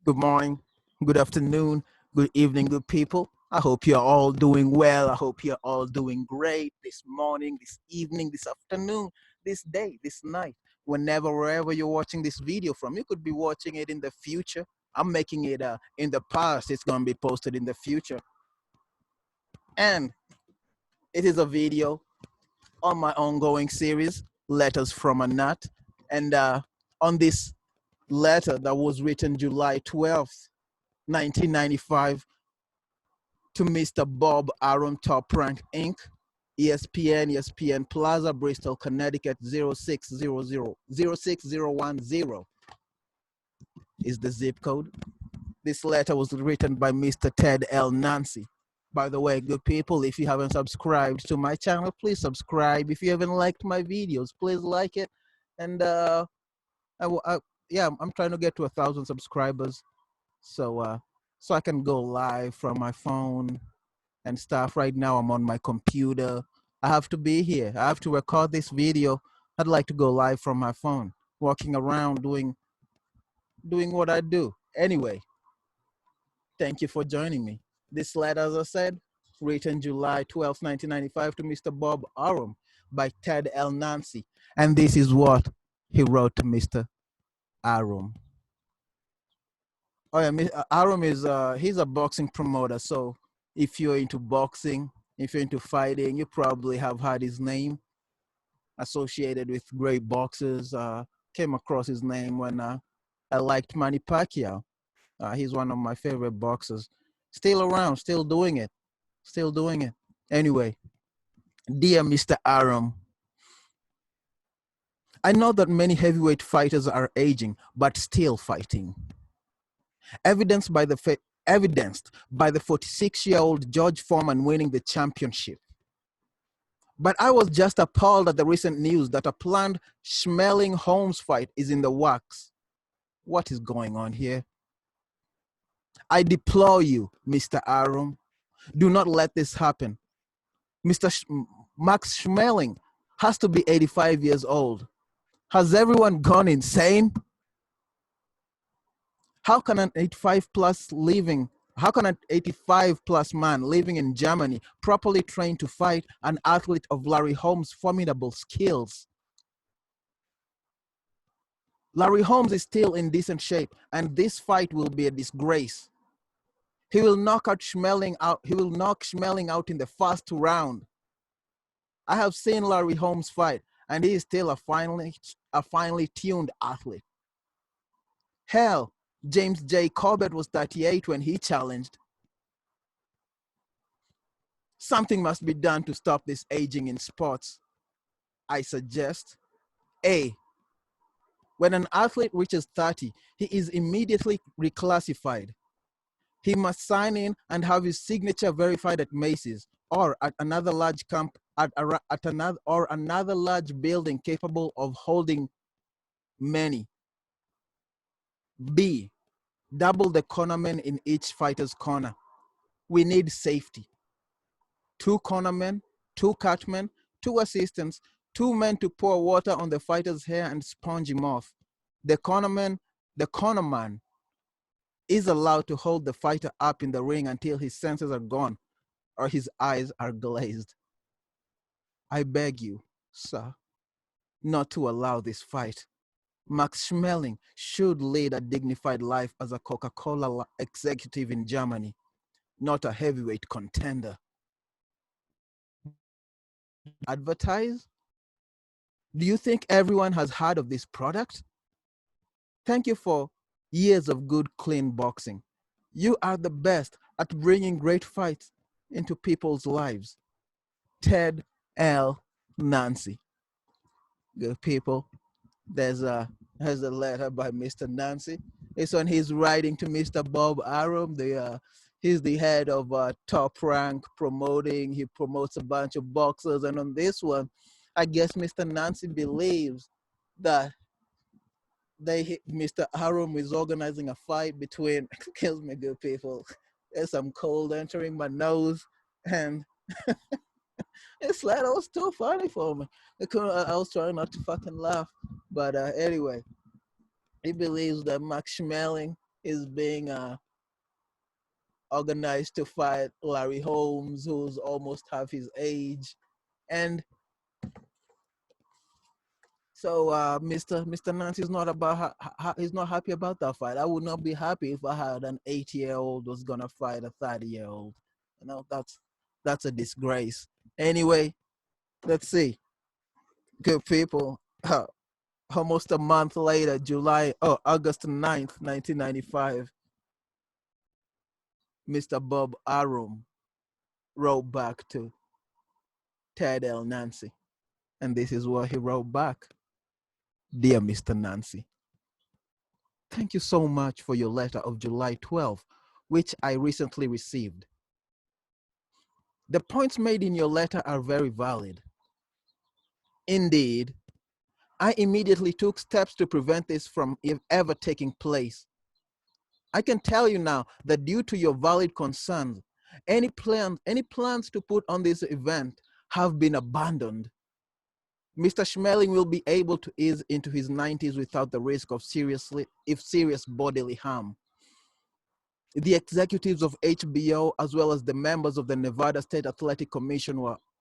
Good morning, good afternoon, good evening, good people. I hope you're all doing well. I hope you're all doing great this morning, this evening, this afternoon, this day, this night, whenever, wherever you're watching this video from. You could be watching it in the future. I'm making it in the past. It's going to be posted in the future. And it is a video on my ongoing series, Letters from a Nut. And on this letter that was written July 12th, 1995, to Mr. Bob Arum, Top Rank Inc., ESPN Plaza, Bristol, Connecticut 06010 is the zip code. This letter was written by Mr. Ted L. Nancy. By the way, good people, if you haven't subscribed to my channel, please subscribe. If you haven't liked my videos, please like it. And yeah, I'm trying to get to 1,000 subscribers, so I can go live from my phone and stuff. Right now I'm on my computer. I have to be here. I have to record this video. I'd like to go live from my phone, walking around doing what I do. Anyway, thank you for joining me. This letter, as I said, written July 12th, 1995, to Mr. Bob Arum by Ted L. Nancy. And this is what he wrote to Mr. Arum. Oh yeah, Arum is he's a boxing promoter. So if you're into boxing, if you're into fighting, you probably have heard his name associated with great boxers. Came across his name when I liked Manny Pacquiao. He's one of my favorite boxers. Still around, still doing it, still doing it. Anyway, dear Mr. Arum, I know that many heavyweight fighters are aging, but still fighting. Evidenced by the 46-year-old George Foreman winning the championship. But I was just appalled at the recent news that a planned Schmeling-Holmes fight is in the works. What is going on here? I deplore you, Mr. Arum. Do not let this happen. Max Schmeling has to be 85 years old. Has everyone gone insane? How can an 85-plus man living in Germany, properly trained to fight an athlete of Larry Holmes' formidable skills? Larry Holmes is still in decent shape, and this fight will be a disgrace. He will knock Schmeling out in the first round. I have seen Larry Holmes fight, and he is still a finely tuned athlete. Hell, James J. Corbett was 38 when he challenged. Something must be done to stop this aging in sports. I suggest A. When an athlete reaches 30, he is immediately reclassified. He must sign in and have his signature verified at Macy's or at another large another large building capable of holding many. B. Double the cornermen in each fighter's corner. We need safety. 2 cornermen, 2 catchmen, 2 assistants, 2 men to pour water on the fighter's hair and sponge him off. The cornerman is allowed to hold the fighter up in the ring until his senses are gone or his eyes are glazed. I beg you, sir, not to allow this fight. Max Schmeling should lead a dignified life as a Coca-Cola executive in Germany, not a heavyweight contender. Advertise? Do you think everyone has heard of this product? Thank you for years of good, clean boxing. You are the best at bringing great fights into people's lives. Ted L. Nancy. Good people, there's a letter by Mr. Nancy. This one he's writing to Mr. Bob Arum. He's the head of Top Rank Promoting. He promotes a bunch of boxers. And on this one, I guess Mr. Nancy believes that Mr. Arum is organizing a fight between, excuse me, good people, there's some cold entering my nose, and this letter was too funny for me. I was trying not to fucking laugh, but anyway, he believes that Max Schmeling is being organized to fight Larry Holmes, who's almost half his age. And so Mr. Nance is not he's not happy about that fight. I would not be happy if I had an 8-year-old was gonna fight a 30-year-old. You know, that's a disgrace. Anyway, let's see. Good people. Almost a month later, August 9th, 1995, Mr. Bob Arum wrote back to Ted L. Nancy. And this is what he wrote back. Dear Mr. Nancy, thank you so much for your letter of July 12th, which I recently received. The points made in your letter are very valid. Indeed, I immediately took steps to prevent this from ever taking place. I can tell you now that due to your valid concerns, any plans to put on this event have been abandoned. Mr. Schmeling will be able to ease into his 90s without the risk of serious bodily harm. The executives of HBO, as well as the members of the Nevada State Athletic Commission,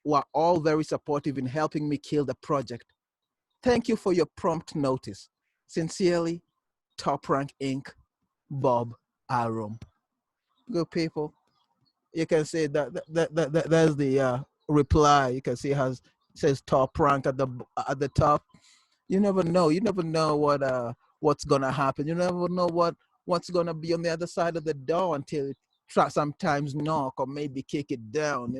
were all very supportive in helping me kill the project. Thank you for your prompt notice. Sincerely, Top Rank Inc., Bob Arum. Good people. You can see that's the reply. You can see it says Top Rank at the top. You never know. You never know what's gonna happen. You never know what's gonna be on the other side of the door until it sometimes knock or maybe kick it down.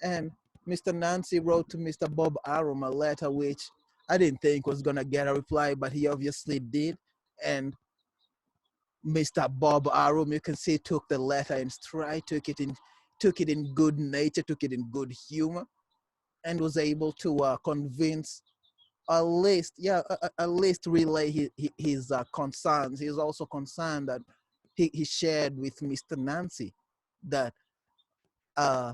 And Mr. Nancy wrote to Mr. Bob Arum a letter which I didn't think was gonna get a reply, but he obviously did. And Mr. Bob Arum, you can see, took the letter in stride, took it in good nature, took it in good humor, and was able to convince at least relay his concerns. He's also concerned that he shared with Mr. Nancy that uh,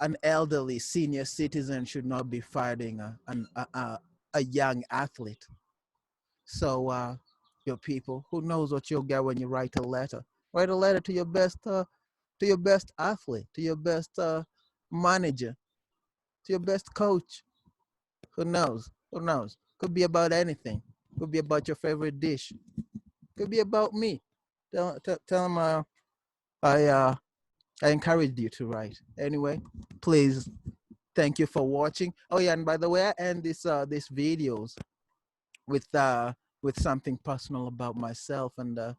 an elderly senior citizen should not be fighting a young athlete. So, your people, who knows what you'll get when you write a letter? Write a letter to your best athlete, to your best manager, to your best coach. Who knows? Who knows? Could be about anything. Could be about your favorite dish. Could be about me. Tell them I encouraged you to write. Anyway, please, thank you for watching. Oh yeah, and by the way, I end these videos with something personal about myself, and I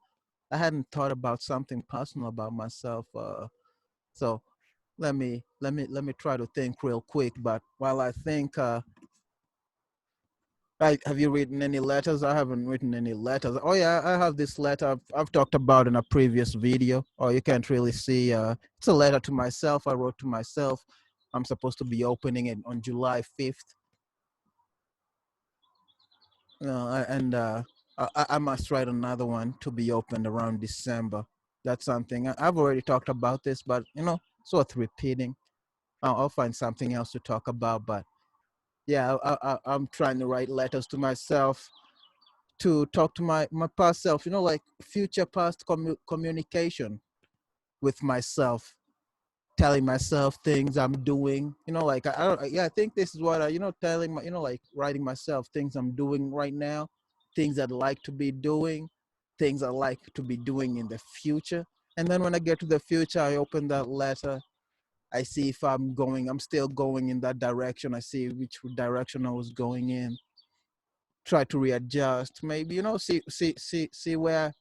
hadn't thought about something personal about myself. So let me try to think real quick. But while I think, have you written any letters? I haven't written any letters. Oh yeah, I have this letter I've talked about in a previous video. Oh, you can't really see. It's a letter to myself. I wrote to myself. I'm supposed to be opening it on July 5th. And I must write another one to be opened around December. That's something I've already talked about this, but it's worth repeating. I'll find something else to talk about. But yeah, I'm trying to write letters to myself to talk to my past self. Like future past communication with myself, telling myself things I'm doing. Like I don't. Yeah, I think this is what telling my like writing myself things I'm doing right now, things I'd like to be doing, things I like to be doing in the future. And then when I get to the future, I open that letter. I see if I'm still going in that direction. I see which direction I was going in. Try to readjust. Maybe see where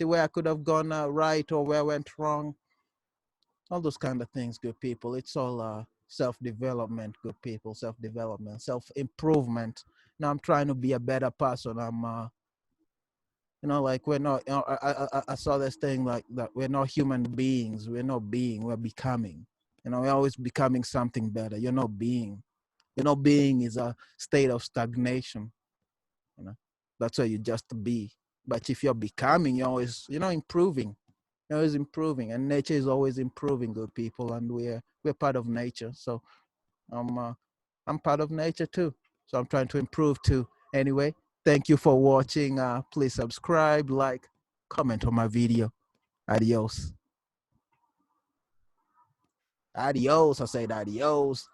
I could have gone right or where I went wrong. All those kind of things, good people. It's all self-development, good people. Self-development, self-improvement. Now I'm trying to be a better person. I'm like we're not. I saw this thing like that. We're not human beings. We're not being. We're becoming. We're always becoming something better. You're not being. Being is a state of stagnation. You know, that's where you just be. But if you're becoming, you're always improving. You're always improving, and nature is always improving, good people. And we're part of nature. So I'm part of nature too. So I'm trying to improve too. Anyway, thank you for watching. Please subscribe, like, comment on my video. Adios. Adios. I said adios.